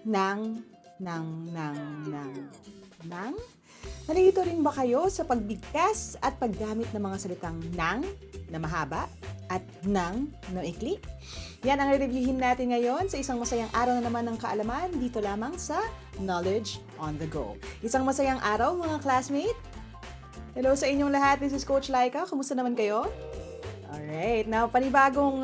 ng, ng, ng, ng, ng. Nalilito rin ba kayo sa pagbigkas at paggamit ng mga salitang ng na mahaba at ng na ikli? Yan ang reviewin natin ngayon sa isang masayang araw na naman ng kaalaman dito lamang sa Knowledge on the Go. Isang masayang araw mga classmate. Hello sa inyong lahat. This is Coach Laika. Kumusta naman kayo? Alright, now panibagong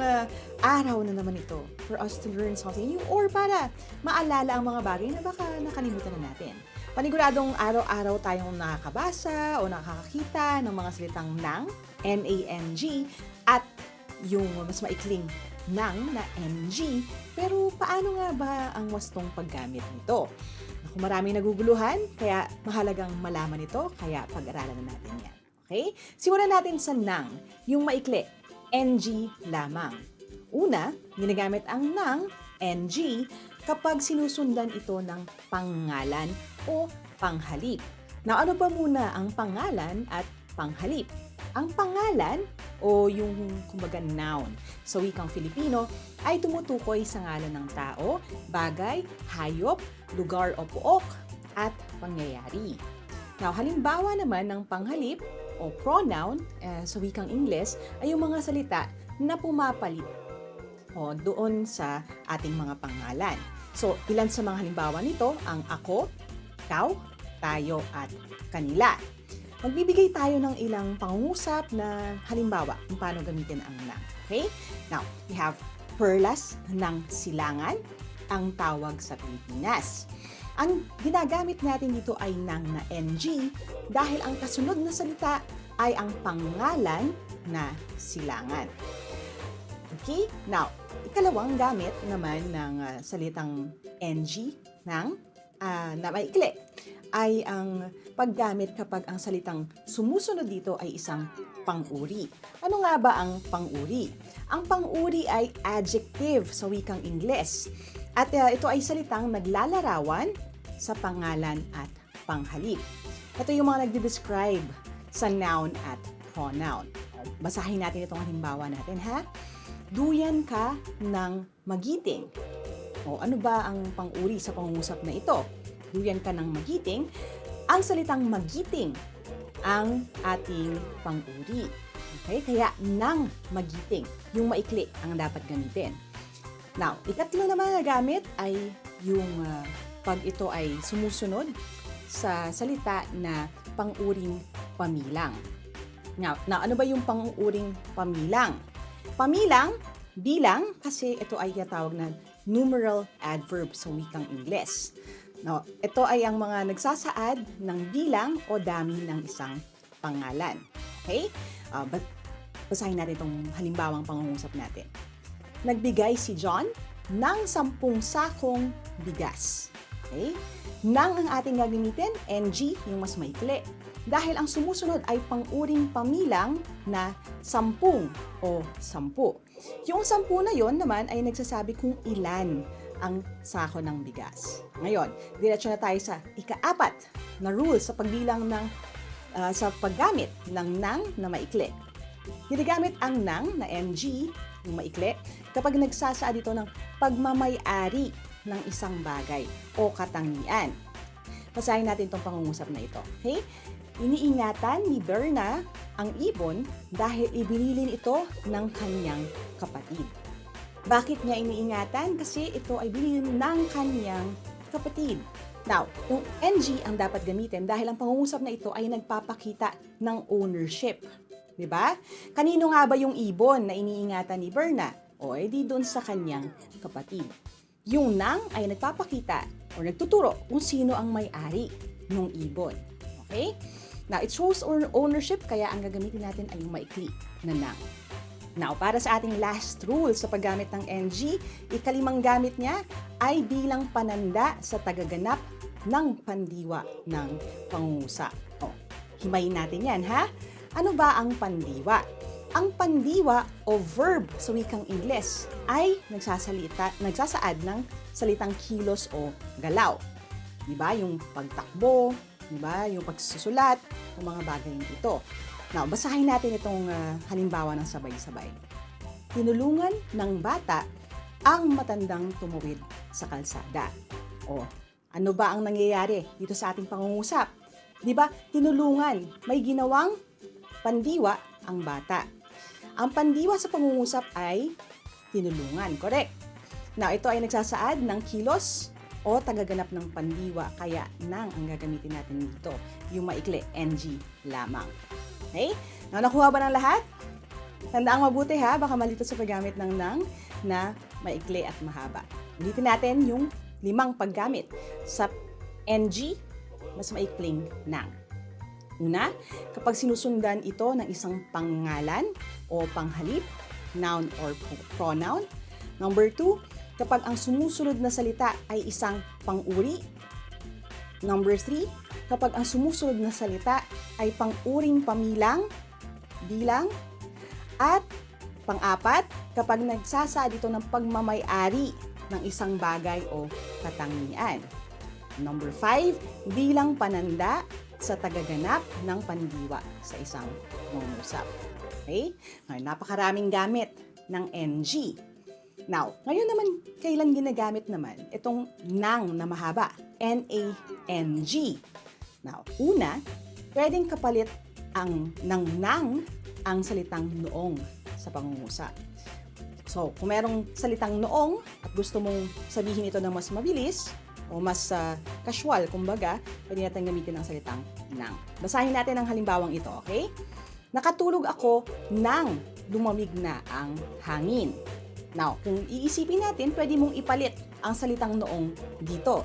araw na naman ito for us to learn something new or para maalala ang mga bagay na baka nakalimutan na natin. Paniguradong araw-araw tayong nakakabasa o nakakakita ng mga salitang ng, N-A-N-G, at yung mas maikling ng na N-G. Pero paano nga ba ang wastong paggamit nito? Naku, maraming naguguluhan, kaya mahalagang malaman ito, kaya pag-aralan na natin yan. Okay? Simulan natin sa ng, yung maikli, NG lamang. Una, ginagamit ang ng, NG, kapag sinusundan ito ng pangalan o panghalip. Now, ano ba muna ang pangalan at panghalip? Ang pangalan o yung kumbaga noun sa wikang Filipino ay tumutukoy sa ngalan ng tao, bagay, hayop, lugar o pook, at pangyayari. Now, halimbawa naman ng panghalip o pronoun sa wikang Ingles ay yung mga salita na pumapalit doon sa ating mga pangalan. So, ilan sa mga halimbawa nito ang ako, ikaw, tayo, at kanila. Magbibigay tayo ng ilang pangungusap na halimbawa kung paano gamitin ang na. Okay? Now, we have perlas ng silangan, ang tawag sa Pilipinas. Ang ginagamit natin dito ay ng na NG dahil ang kasunod na salita ay ang pangalan na silangan. Okay? Now, ikalawang gamit naman ng salitang NG ng na maikli ay ang paggamit kapag ang salitang sumusunod dito ay isang pang-uri. Ano nga ba ang pang-uri? Ang pang-uri ay adjective sa wikang Ingles. At ito ay salitang naglalarawan sa pangalan at panghalip. Ito yung mga nagde-describe sa noun at pronoun. Basahin natin itong halimbawa natin, ha? Duyan ka ng magiting. O ano ba ang pang-uri sa pangungusap na ito? Duyan ka ng magiting. Ang salitang magiting ang ating pang-uri. Okay? Kaya ng magiting, yung maikli ang dapat gamitin. Now, ikatlo naman na gamit ay yung pag ito ay sumusunod sa salita na pang-uring pamilang. Now, ano ba yung pang-uring pamilang? Pamilang, bilang, kasi ito ay tinatawag na numeral adverb sa wikang Ingles. Now, ito ay ang mga nagsasaad ng bilang o dami ng isang pangalan. Okay? Basahin natin itong halimbawang pangungusap natin. Nagbigay si John ng 10 sakong bigas. Okay? Nang ang ating gagamitin, NG, yung mas maikli. Dahil ang sumusunod ay pang-uring pamilang na 10 o 10. Yung 10 na yon naman ay nagsasabi kung ilan ang sako ng bigas. Ngayon, diretso na tayo sa ika-4 na rule sa pagbilang ng sa paggamit ng nang na maikli. Ginagamit ang nang na NG, yung maikli, kapag nagsasaad ito ng pagmamay-ari ng isang bagay o katangian. Basahin natin itong pangungusap na ito. Okay? Iniingatan ni Berna ang ibon dahil ibinilin ito ng kanyang kapatid. Bakit niya iniingatan? Kasi ito ay binilin ng kanyang kapatid. Now, yung NG ang dapat gamitin dahil ang pangungusap na ito ay nagpapakita ng ownership. Diba? Kanino nga ba yung ibon na iniingatan ni Berna? O edi doon sa kanyang kapatid. Yung nang ay nagpapakita o nagtuturo kung sino ang may-ari ng ibon. Okay? Now, it shows ownership kaya ang gagamitin natin ay yung maikli na nang. Now, para sa ating last rule sa paggamit ng NG, ikalimang gamit niya ay bilang pananda sa tagaganap ng pandiwa ng pangungusap. O, himayin natin yan, ha? Ano ba ang pandiwa? Ang pandiwa o verb sa wikang Ingles ay nagsasaad ng salitang kilos o galaw. Diba? Yung pagtakbo, diba? Yung pagsusulat, yung mga bagay ito. Now, basahin natin itong halimbawa ng sabay-sabay. Tinulungan ng bata ang matandang tumawid sa kalsada. O, ano ba ang nangyayari dito sa ating pangungusap? Di ba, tinulungan, may ginawang pandiwa ang bata. Ang pandiwa sa pangungusap ay tinulungan, correct? Now, ito ay nagsasaad ng kilos o tagaganap ng pandiwa, kaya nang ang gagamitin natin dito. Yung maikli, NG lamang. Okay? Now, nakuha ba ng lahat? Tandaang mabuti ha, baka malito sa paggamit ng nang na maikli at mahaba. Ulitin natin yung 5 paggamit sa NG, mas maikling nang. Una, kapag sinusundan ito ng isang pangalan o panghalip, noun or pronoun. Number 2, kapag ang sumusunod na salita ay isang pang-uri. Number 3, kapag ang sumusunod na salita ay pang-uring pamilang, bilang. At pang-4, kapag nagsasaad ito ng pagmamay-ari ng isang bagay o katangian. Number 5, bilang pananda sa tagaganap ng pandiwa sa isang pangungusap. Okay? Ngayon, napakaraming gamit ng NG. Now, ngayon naman, kailan ginagamit naman itong nang na mahaba? N-A-N-G. Now, una, pwedeng kapalit ang ng nang ang salitang noong sa pangungusap. So, kung merong salitang noong at gusto mong sabihin ito na mas mabilis o mas casual, kumbaga, pwede natin gamitin ang salitang nang. Basahin natin ang halimbawang ito, okay? Nakatulog ako nang lumamig na ang hangin. Now, kung iisipin natin, pwede mong ipalit ang salitang noong dito.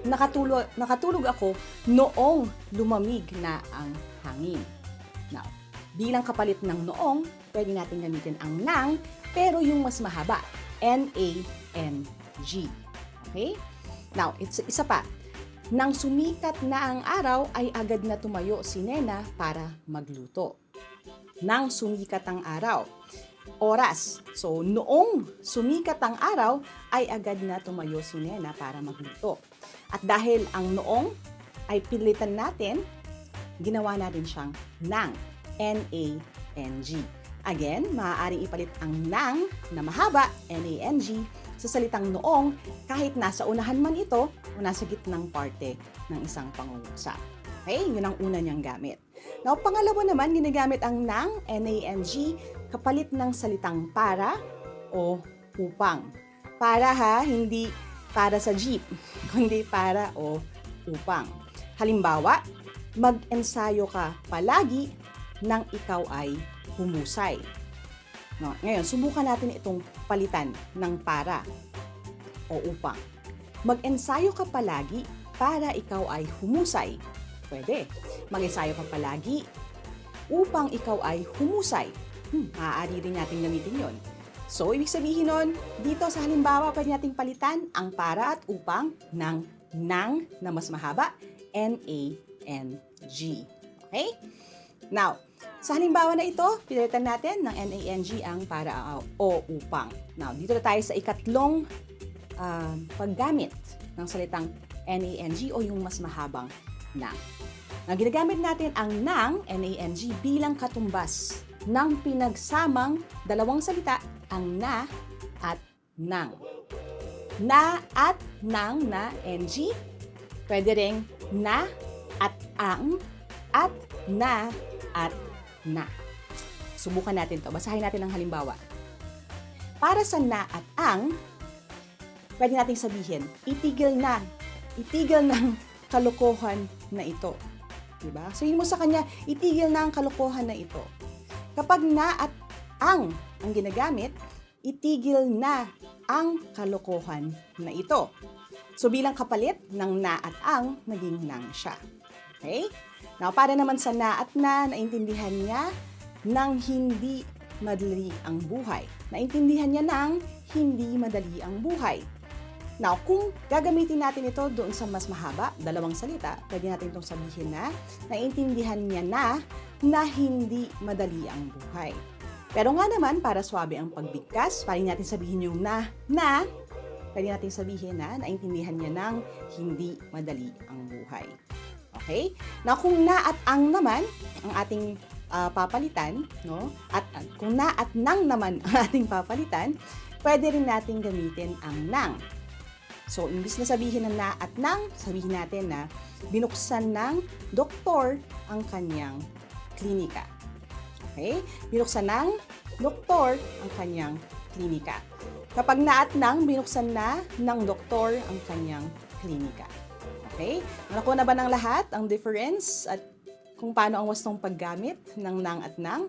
Nakatulog ako noong lumamig na ang hangin. Now, bilang kapalit ng noong, pwede natin gamitin ang nang, pero yung mas mahaba, N-A-N-G. Okay? Now, isa pa. Nang sumikat na ang araw, ay agad na tumayo si Nena para magluto. Nang sumikat ang araw. Oras. So, noong sumikat ang araw, ay agad na tumayo si Nena para magluto. At dahil ang noong ay pilitan natin, ginawa natin siyang nang. N-A-N-G. Again, maaaring ipalit ang nang na mahaba, N-A-N-G, sa salitang noong kahit nasa unahan man ito o nasa gitnang parte ng isang pangungusap. Okay? Yun ang una niyang gamit. Now, pangalawa naman, ginagamit ang nang, N-A-N-G, kapalit ng salitang para o upang. Para ha, hindi para sa jeep, kundi para o upang. Halimbawa, mag-ensayo ka palagi nang ikaw ay humusay. No, ngayon, subukan natin itong palitan ng para o upang. Mag-ensayo ka palagi para ikaw ay humusay. Pwede. Mag-ensayo ka palagi upang ikaw ay humusay. Maaari rin natin gamitin yon. So, ibig sabihin nun, dito sa halimbawa, pwede nating palitan ang para at upang ng nang na mas mahaba, N-A-N-G. Okay? Now, sa halimbawa na ito, pinalitan natin ng N-A-N-G ang para o upang. Now, dito na tayo sa ikatlong paggamit ng salitang N-A-N-G o yung mas mahabang nang. Now, ginagamit natin ang nang, N-A-N-G, bilang katumbas ng pinagsamang dalawang salita, ang na at nang. Na at nang na NG, pwede ring na at ang at na at na. Subukan natin to. Basahin natin ang halimbawa. Para sa na at ang, pwede nating sabihin, itigil ng kalokohan na ito. Diba? Sabihin mo sa kanya, itigil na ang kalokohan na ito. Kapag na at ang ginagamit, itigil na ang kalokohan na ito. So bilang kapalit ng na at ang, naging nang siya. Okay? Now, para naman sa na at na, naintindihan niya ng hindi madali ang buhay. Naintindihan niya ng hindi madali ang buhay. Now, kung gagamitin natin ito doon sa mas mahaba, dalawang salita, pwede natin itong sabihin na naintindihan niya na hindi madali ang buhay. Pero nga naman, para swabe ang pagbigkas, pwede natin sabihin yung na, pwede natin sabihin na naintindihan niya ng hindi madali ang buhay. Okay? Now, kung na at ang naman, ang ating papalitan, no? At kung na at nang naman ang ating papalitan, pwede rin natin gamitin ang nang. So, imbis na sabihin na at nang, sabihin natin na binuksan ng doktor ang kanyang klinika. Okay? Binuksan ng doktor ang kanyang klinika. Kapag na at nang, binuksan na ng doktor ang kanyang klinika. Okay? Nakuha na ba ng lahat ang difference at kung paano ang wastong paggamit ng nang at nang?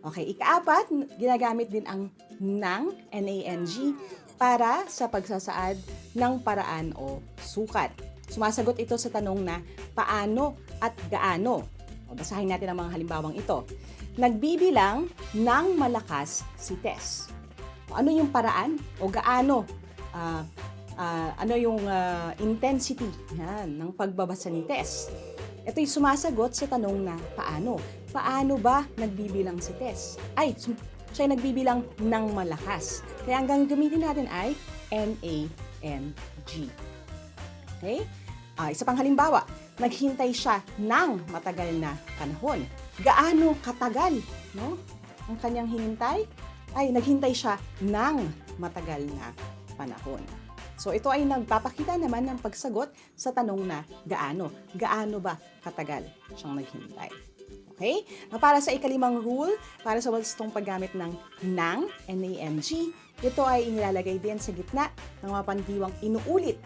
Okay, ikaapat, ginagamit din ang nang, N-A-N-G, para sa pagsasaad ng paraan o sukat. Sumasagot ito sa tanong na paano at gaano. O, basahin natin ang mga halimbawang ito. Nagbibilang ng malakas si Tess. O, ano yung paraan o gaano? Ano yung intensity ng pagbabasa ni Tess? Ito'y sumasagot sa tanong na paano. Paano ba nagbibilang si Tess? Siya nagbibilang ng malakas. Kaya ang gagamitin natin ay N-A-N-G. Okay? Isa pang halimbawa, naghintay siya ng matagal na panahon. Gaano katagal, no? Ang kanyang hinintay? Naghintay siya ng matagal na panahon. So ito ay nagpapakita naman ng pagsagot sa tanong na gaano. Gaano ba katagal siyang naghintay? Okay? Para sa ikalimang rule, para sa wastong paggamit ng nang, N-A-N-G, ito ay inilalagay din sa gitna ng mga pandiwang inuulit.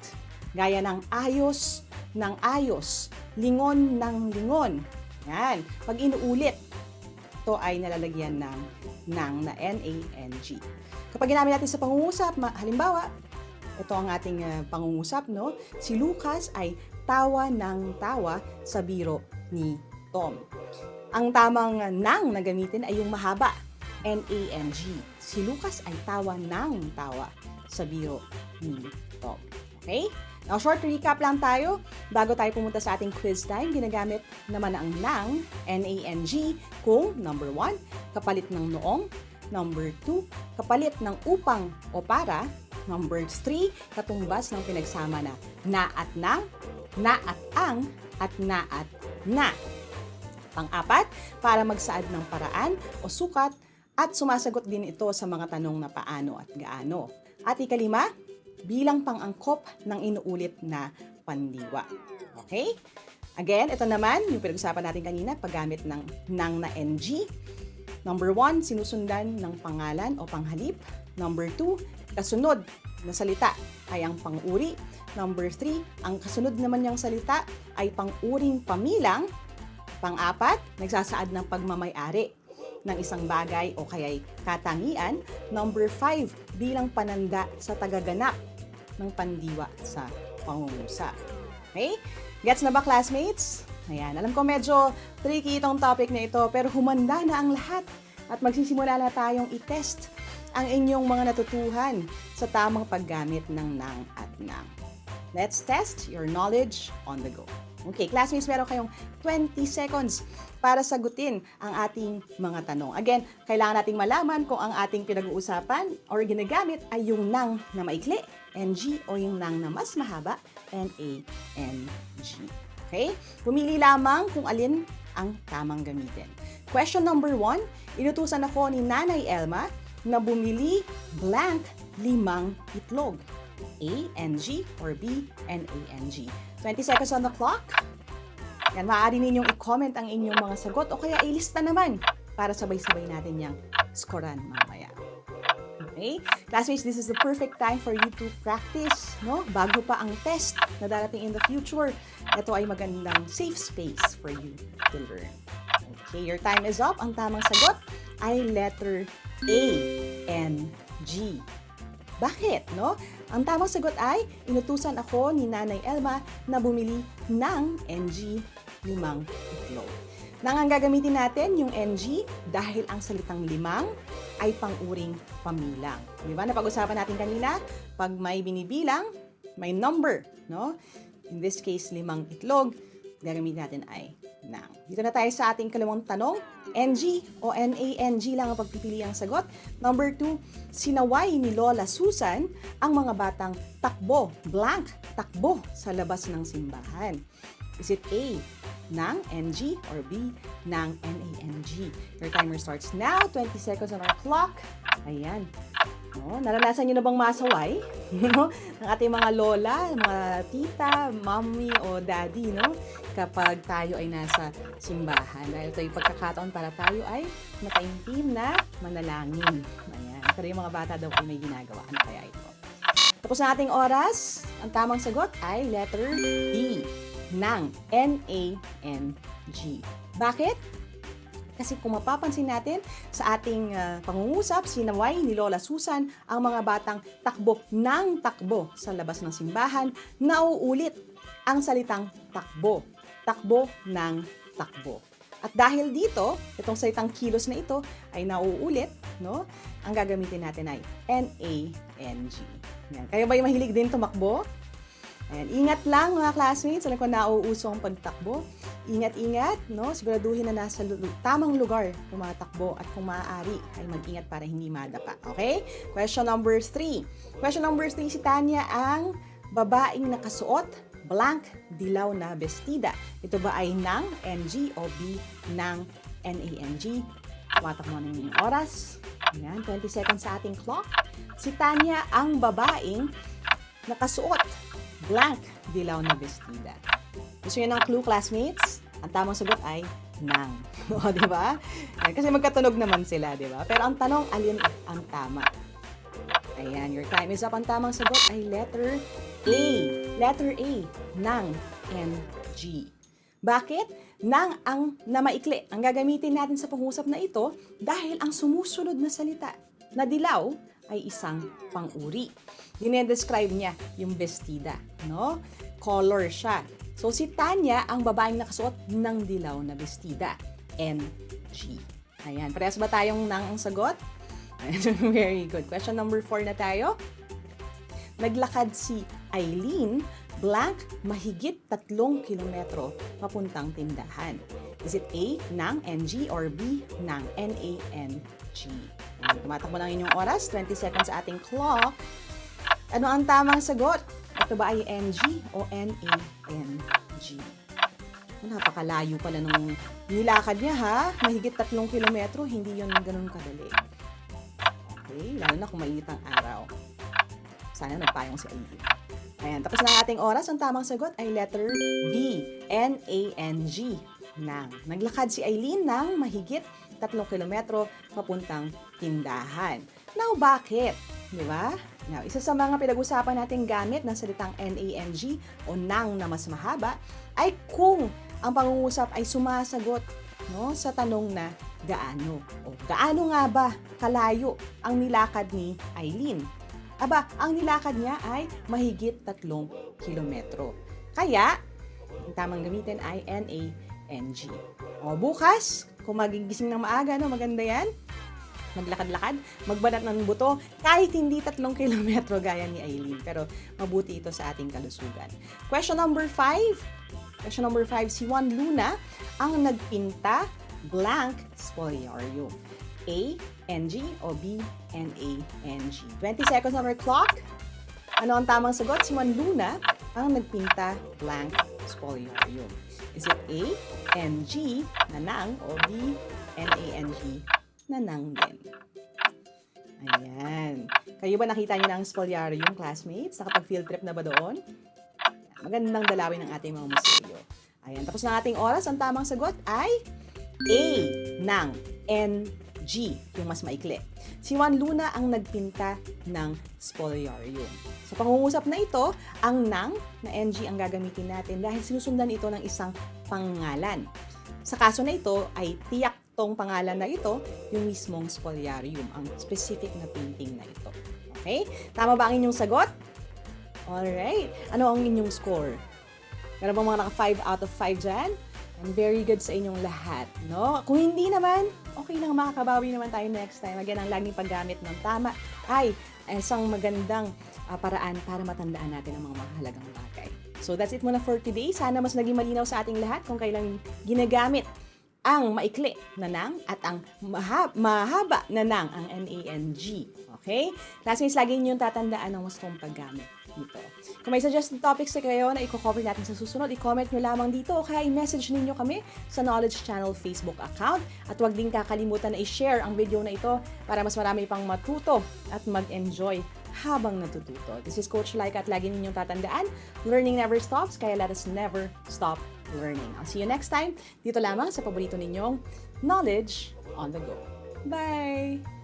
Gaya ng ayos, ng ayos, lingon ng lingon. Yan. Pag inuulit, ito ay nalalagyan ng nang na N-A-N-G. Kapag ginamit natin sa pangungusap, halimbawa, ito ang ating pangungusap, no? Si Lucas ay tawa ng tawa sa biro ni Tom. Ang tamang nang na gamitin ay yung mahaba, N-A-N-G. Si Lucas ay tawa ng tawa sa biro ni Tom. Okay? Now, short recap lang tayo. Bago tayo pumunta sa ating quiz time, ginagamit naman ang nang, N-A-N-G, kung number 1, kapalit ng noong, number 2, kapalit ng upang o para, number 3, katumbas ng pinagsama na at nang, na at ang, at na at na. Pang-apat, para magsaad ng paraan o sukat at sumasagot din ito sa mga tanong na paano at gaano. At ikalima, bilang pang-angkop ng inuulit na pandiwa. Okay? Again, ito naman, yung pinag-usapan natin kanina, paggamit ng nang na NG. Number 1, sinusundan ng pangalan o panghalip. Number 2, kasunod na salita ay ang pang-uri. Number 3, ang kasunod naman niyang salita ay pang-uring pamilang. Pang-apat, nagsasaad ng pagmamay-ari ng isang bagay o kaya'y katangian. Number 5, bilang pananda sa tagaganap ng pandiwa sa pangungusap. Okay? Gets na ba, classmates? Ayan, alam ko medyo tricky itong topic na ito, pero humanda na ang lahat at magsisimula na tayong i-test ang inyong mga natutuhan sa tamang paggamit ng nang at nang. Let's test your knowledge on the go. Okay, classmates, meron kayong 20 seconds para sagutin ang ating mga tanong. Again, kailangan nating malaman kung ang ating pinag-uusapan or ginagamit ay yung nang na maikli, NG, o yung nang na mas mahaba, N-A-N-G. Okay? Pumili lamang kung alin ang tamang gamitin. Question number 1, inutusan ako ni Nanay Elma na bumili blank 5 itlog. A, N-G, or B, N-A-N-G. 20 seconds on the clock. Yan, maaari ninyong i-comment ang inyong mga sagot o kaya ilista naman para sabay-sabay natin yung skoran mamaya. Okay? Classmates, this is the perfect time for you to practice, no? Bago pa ang test na darating in the future, ito ay magandang safe space for you to learn. Okay, your time is up. Ang tamang sagot ay letter A, N-G. Bakit, no? Ang tamang sagot ay, inutusan ako ni Nanay Elma na bumili ng NG 5 itlog. Nang ang gagamitin natin, yung NG, dahil ang salitang 5 ay pang-uring pamilang. Di ba? Napag-usapan natin kanina, pag may binibilang, may number, no? In this case, 5 itlog, gagamitin natin ay nang. Dito na tayo sa ating kalawang tanong. NG o N-A-N-G lang ang pagpipili ang sagot. Number 2, sinaway ni Lola Susan ang mga batang takbo, blank, takbo sa labas ng simbahan. Is it A, nang, NG, or B, nang, NANG? Your timer starts now. 20 seconds on our clock. Ayan. No, naranasan nyo na bang masaway? No? Ng ating mga lola, mga tita, mommy, o daddy, no? Kapag tayo ay nasa simbahan. Dahil ito yung pagkakataon para tayo ay mataimtim na manalangin. Ayan. Pero yung mga bata daw ay may ginagawa. Ano kaya ito? Tapos na ating oras. Ang tamang sagot ay letter B, nang, NANG. Bakit? Kasi kung mapapansin natin sa ating pangungusap, sinaway ni Lola Susan ang mga batang takbo ng takbo sa labas ng simbahan, nauulit ang salitang takbo. Takbo ng takbo. At dahil dito, itong salitang kilos na ito ay nauulit, no? Ang gagamitin natin ay NANG. Yan. Kayo ba yung mahilig din tumakbo? Ayan. Ingat lang mga classmates, alam ko nauuso ang pagtakbo. Ingat-ingat, no? Siguraduhin na nasa tamang lugar tumatakbo at kung maaari ay mag-ingat para hindi madapa. Okay? Question number 3. Question number 3, si Tanya ang babaeng nakasuot blank dilaw na bestida. Ito ba ay nang, NG, o B, nang, NANG? Watak mo na yung oras. Ayan, 20 seconds sa ating clock. Si Tanya ang babaeng nakasuot blank dilaw na bestida. Gusto niyo ng clue, classmates? Ang tamang sagot ay nang. O, di ba? Kasi magkatunog naman sila, di ba? Pero ang tanong, alin ang tama? Ayan, your time is up. Ang tamang sagot ay letter A. Letter A, nang, NG. Bakit? Nang ang na maikli. Ang gagamitin natin sa pangusap na ito dahil ang sumusunod na salita na dilaw ay isang pang-uri. Dinedescribe niya yung bestida, no? Color siya. So, si Tanya ang babaeng nakasuot ng dilaw na bestida. NG. Ayan. Parehas ba tayong nang ang sagot? Very good. Question number 4 na tayo. Naglakad si Eileen blank mahigit 3 kilometro papuntang tindahan. Is it A, nang, NG, or B, nang, NANG? Tumatakbo lang inyong oras. 20 seconds sa ating clock. Ano ang tamang sagot? Ito ba ay NG o NANG? Napakalayo pala nung nilakad niya, ha? Mahigit 3 kilometro, hindi yun ganun kadali. Okay, lalo na kung mainit ang araw. Sana nagpayong si Eileen. Ayan, tapos na ang ating oras. Ang tamang sagot ay letter B, NANG, nang. Naglakad si Eileen ng mahigit 3 kilometro papuntang tindahan. Now, bakit? Di ba? Now, isa sa mga pinag-usapan nating gamit ng salitang NANG o nang na mas mahaba ay kung ang pangungusap ay sumasagot, no, sa tanong na gaano. O gaano nga ba kalayo ang nilakad ni Eileen? Aba, ang nilakad niya ay mahigit 3 kilometro. Kaya, ang tamang gamitin ay NANG. O bukas, kung magigising ng maaga, no, maganda yan. Maglakad-lakad, magbanat ng buto, kahit hindi 3 kilometro gaya ni Eileen. Pero mabuti ito sa ating kalusugan. Question number 5. Question number 5, si Juan Luna ang nagpinta blank spoliarium. A, NG, o B, NANG. 20 seconds on our clock. Ano ang tamang sagot? Si Juan Luna ang nagpinta blank spoliarium. Is it A, NG, na nang, o B, NANG, na nang din? Ayan. Kayo ba nakita niyo na ang spoliarium, classmates? Nakapag-field trip na ba doon? Magandang dalawin ng ating mga museo. Ayan. Tapos na ating oras. Ang tamang sagot ay A, nang, NG, yung mas maikli. Si Juan Luna ang nagpinta ng spoliarium. Sa pangungusap na ito, ang nang na NG ang gagamitin natin dahil sinusundan ito ng isang pangalan. Sa kaso na ito ay tiyak tong pangalan na ito, yung mismong spoliarium, ang specific na painting na ito. Okay? Tama ba ang inyong sagot? Alright. Ano ang inyong score? Meron bang mga naka 5 out of 5 dyan? And very good sa inyong lahat, no? Kung hindi naman, okay lang, makakabawi naman tayo next time. Again, ang laging paggamit ng tama ay isang magandang paraan para matandaan natin ang mga mahalagang bagay. So that's it muna for today. Sana mas naging malinaw sa ating lahat kung kailan ginagamit ang maikli na nang at ang mahaba na nang, ang NANG. Okay? Classmates, lagi niyong tatandaan ang wastong paggamit dito. Kung may suggested topics na kayo na i-cover natin sa susunod, i-comment nyo lamang dito o kaya i-message ninyo kami sa Knowledge Channel Facebook account. At huwag din kakalimutan na i-share ang video na ito para mas marami pang matuto at mag-enjoy habang natututo. This is Coach Laika at lagi ninyong tatandaan, learning never stops, kaya let us never stop learning. I'll see you next time dito lamang sa paborito ninyong Knowledge on the Go. Bye!